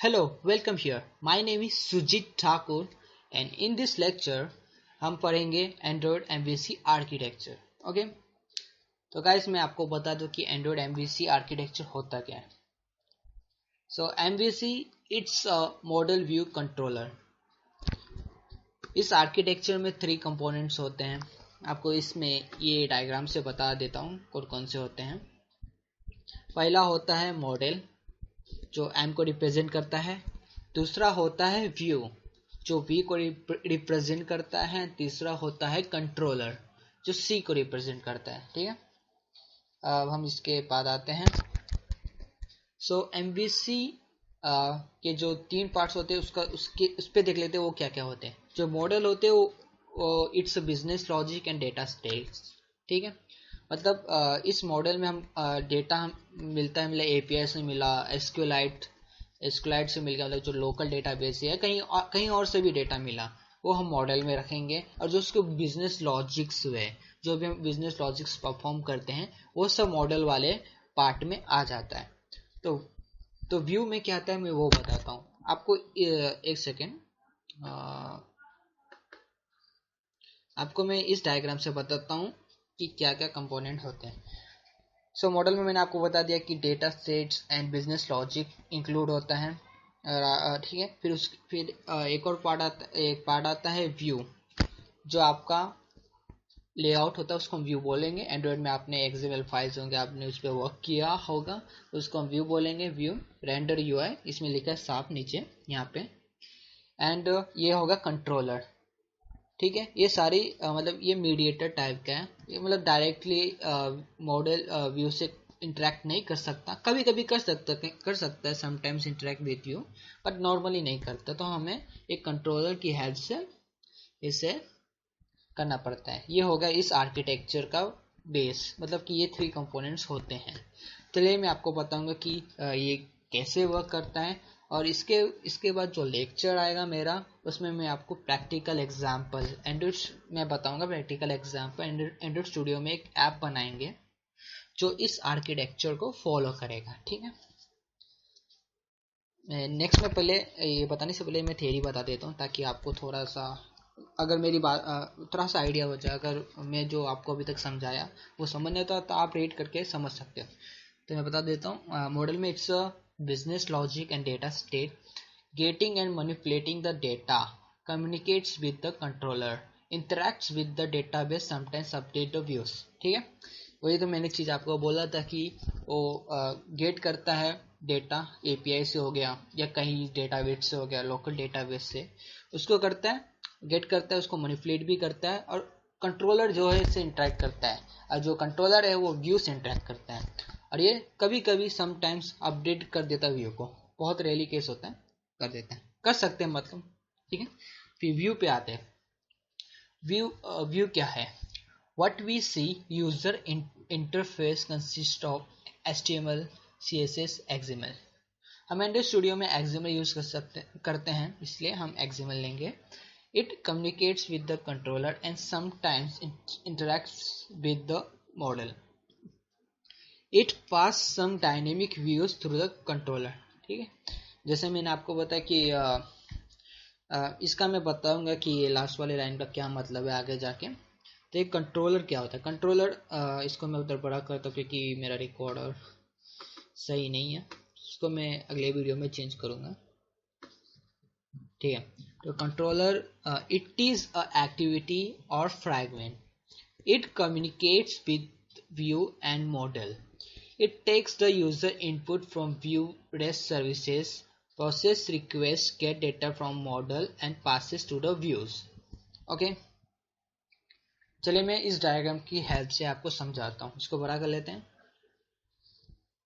Hello, welcome here. My name is Sujit Thakur and in this lecture हम पढ़ेंगे Android MVC architecture. Okay, तो guys मैं आपको बता दूं कि Android MVC आर्किटेक्चर होता क्या है. सो MVC it's a model view controller. इस आर्किटेक्चर में 3 कंपोनेंट्स होते हैं. आपको इसमें ये डायग्राम से बता देता हूँ कौन कौन से होते हैं. पहला होता है मॉडल जो M को रिप्रेजेंट करता है. दूसरा होता है व्यू जो V को रिप्रेजेंट करता है. तीसरा होता है कंट्रोलर जो C को रिप्रेजेंट करता है. ठीक है, अब हम इसके बाद आते हैं. सो MVC के जो 3 पार्ट्स होते हैं उस पे देख लेते हैं वो क्या क्या होते हैं. जो मॉडल होते हैं वो it's business logic and data states. ठीक है, मतलब इस मॉडल में हम डेटा मिलता है, मतलब API से मिला, एसक्यूएलाइट से मिल गया, मतलब जो लोकल डेटाबेस है, कहीं और से भी डेटा मिला वो हम मॉडल में रखेंगे. और जो उसके बिजनेस लॉजिक्स हुए, जो भी हम बिजनेस लॉजिक्स परफॉर्म करते हैं वो सब मॉडल वाले पार्ट में आ जाता है. तो व्यू में क्या आता है मैं वो बताता हूँ आपको. एक सेकेंड, आपको मैं इस डायग्राम से बताता हूँ कि क्या क्या कंपोनेंट होते हैं. सो मॉडल में मैंने आपको बता दिया कि data sets and business logic include होता है. ठीक है, फिर एक और पार्ट आता है व्यू. जो आपका लेआउट होता है उसको हम व्यू बोलेंगे. एंड्रॉयड में आपने एक्सएमएल फाइल्स होंगे, आपने उस पर वर्क किया होगा, उसको हम व्यू बोलेंगे. व्यू रेंडर UI इसमें लिखा है साफ नीचे यहाँ पे. एंड ये होगा कंट्रोलर. ठीक है, ये सारी मतलब ये मीडिएटर टाइप का है. ये मतलब डायरेक्टली मॉडल व्यू से इंटरेक्ट नहीं कर सकता. कभी कभी कर सकता है sometimes interact with you, but normally नहीं करता. तो हमें एक कंट्रोलर की हेल्प से इसे करना पड़ता है. ये होगा इस आर्किटेक्चर का बेस, मतलब कि ये 3 कंपोनेंट्स होते हैं. चलिए मैं आपको बताऊंगा कि ये कैसे वर्क करता है. और इसके बाद जो लेक्चर आएगा मेरा, उसमें मैं आपको प्रैक्टिकल एग्जांपल एंड्रॉइड में बताऊंगा. प्रैक्टिकल एग्जांपल एंड्रॉइड स्टूडियो में एक ऐप बनाएंगे जो इस आर्किटेक्चर को फॉलो करेगा. ठीक है, नेक्स्ट में पहले ये बताने से पहले मैं थ्योरी बता देता हूँ ताकि आपको थोड़ा सा, अगर मेरी बात थोड़ा सा आइडिया हो जाए. अगर मैं जो आपको अभी तक समझाया वो समझ नहीं आता तो आप रीड करके समझ सकते हो. तो मैं बता देता हूँ. मॉडल में it's a business logic and data state, getting and manipulating the data, communicates with the controller, interacts with the database, sometimes update the views. ठीक है, वही तो मैंने चीज़ आपको बोला था कि वो गेट करता है डेटा API से हो गया या कहीं डेटाबेस से हो गया, लोकल डेटाबेस से उसको करता है, गेट करता है, उसको मैनिपुलेट भी करता है. और कंट्रोलर जो है इससे इंटरेक्ट करता है, और जो कंट्रोलर है वो व्यू से इंटरेक्ट करता है. और ये कभी कभी समटाइम्स अपडेट कर देता है व्यू को. बहुत रेयरली केस होता है, कर देता है, कर सकते हैं मतलब. ठीक है, फिर व्यू पे आते हैं. व्यू क्या है? What we see user interface consists of HTML, CSS, XML. हम एंड्रॉइड स्टूडियो में XML यूज करते हैं, इसलिए हम XML लेंगे. It communicates with the controller and sometimes interacts with the model. It pass some dynamic views through the controller. ठीक है, जैसे मैंने आपको बताया कि इसका मैं बताऊंगा कि ये लास्ट वाले लाइन का क्या मतलब है आगे जाके. तो एक कंट्रोलर क्या होता है? कंट्रोलर, इसको मैं उधर बड़ा करता हूँ क्योंकि मेरा रिकॉर्डर सही नहीं है, इसको मैं अगले वीडियो में चेंज करूँगा. ठीक है, तो controller it is a activity और fragment. It communicates with view and model. It takes the user input from view rest services, process request, get data from model and passes to the views. Okay, चलिए मैं इस diagram की help से आपको समझाता हूँ. इसको बड़ा कर लेते हैं.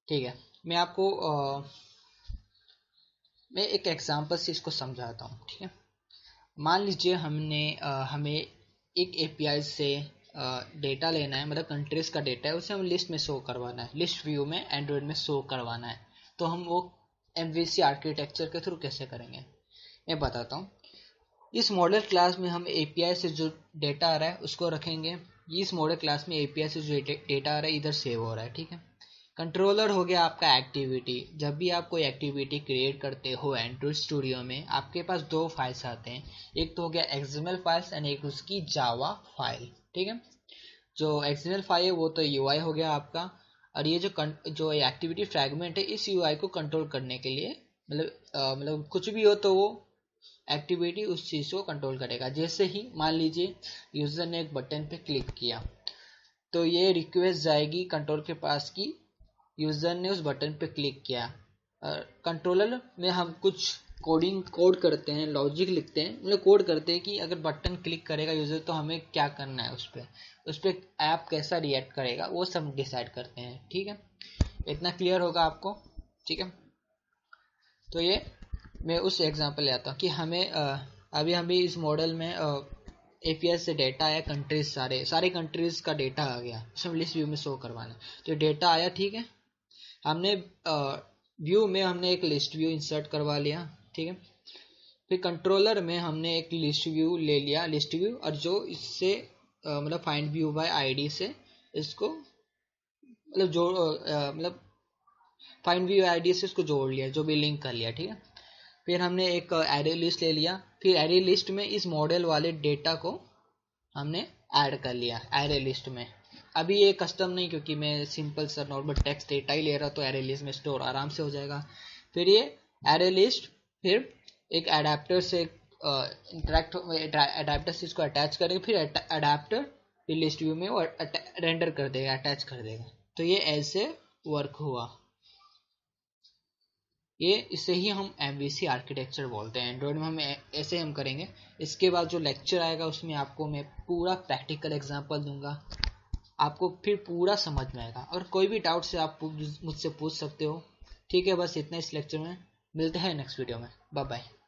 ठीक है, मैं आपको मैं एक एग्जांपल से इसको समझाता हूँ. ठीक है, मान लीजिए हमें एक API से डेटा लेना है, मतलब कंट्रीज का डेटा है, उसे हम लिस्ट में शो करवाना है, लिस्ट व्यू में एंड्रॉइड में शो करवाना है. तो हम वो MVC आर्किटेक्चर के थ्रू कैसे करेंगे मैं बताता हूँ. इस मॉडल क्लास में हम API से जो डेटा आ रहा है उसको रखेंगे. इस मॉडल क्लास में API से जो डेटा आ रहा है इधर सेव हो रहा है. ठीक है, कंट्रोलर हो गया आपका एक्टिविटी। जब भी आप कोई एक्टिविटी क्रिएट करते हो एंड्रॉइड स्टूडियो में, आपके पास दो फाइल्स आते हैं, एक तो हो गया XML फाइल्स एंड एक उसकी जावा फाइल। ठीक है, जो XML फाइल है वो तो UI हो गया आपका, और ये जो एक्टिविटी फ्रैगमेंट है, इस UI को कंट्रोल करने के लिए, मतलब कुछ भी हो तो वो एक्टिविटी उस चीज़ को कंट्रोल करेगा। जैसे ही मान लीजिए यूज़र ने एक बटन पे क्लिक किया तो ये रिक्वेस्ट जाएगी कंट्रोल के पास की यूज़र ने उस बटन पे क्लिक किया। कंट्रोलर में हम कुछ कोड करते हैं, लॉजिक लिखते हैं, मतलब कोड करते हैं कि अगर बटन क्लिक करेगा यूज़र तो हमें क्या करना है, उस पर ऐप कैसा रिएक्ट करेगा, वो सब डिसाइड करते हैं। ठीक है, इतना क्लियर होगा आपको। ठीक है, तो ये मैं उस एग्जांपल ले आता हूँ कि हमें अभी हमें इस मॉडल में API से डेटा आया, कंट्रीज सारे कंट्रीज का डेटा आ गया, सब लिस्ट व्यू में शो करवाना। तो डेटा आया, ठीक है, हमने व्यू में हमने एक लिस्ट व्यू इंसर्ट करवा लिया। ठीक है, फिर कंट्रोलर में हमने एक लिस्ट व्यू ले लिया, लिस्ट व्यू, और जो इससे मतलब फाइंड व्यू बाय ID से इसको मतलब जो मतलब फाइंड व्यू ID से इसको जोड़ लिया, जो भी लिंक कर लिया। ठीक है, फिर हमने एक एरे लिस्ट ले लिया, फिर एरे लिस्ट में इस मॉडल वाले डेटा को हमने ऐड कर लिया एरे लिस्ट में। अभी ये कस्टम नहीं, क्योंकि मैं सिंपल सा नॉर्मल टेक्स्ट डेटा ही ले रहा, तो एरे लिस्ट में स्टोर आराम से हो जाएगा। फिर ये एरे लिस्ट फिर एक अडेप्टर से अडेप्टर से इसको अटैच करेंगे, फिर अडेप्टर फिर लिस्ट व्यू में वो रेंडर कर देगा, अटैच कर देगा। तो ये ऐसे वर्क हुआ। ये इसे ही हम MVC आर्किटेक्चर बोलते हैं। एंड्रॉयड में हम ऐसे हम करेंगे। इसके बाद जो लेक्चर आएगा उसमें आपको मैं पूरा प्रैक्टिकल एग्जांपल दूंगा, आपको फिर पूरा समझ में आएगा। और कोई भी डाउट से आप मुझसे पूछ सकते हो। ठीक है, बस इतना इस लेक्चर में। मिलते हैं नेक्स्ट वीडियो में। Bye bye.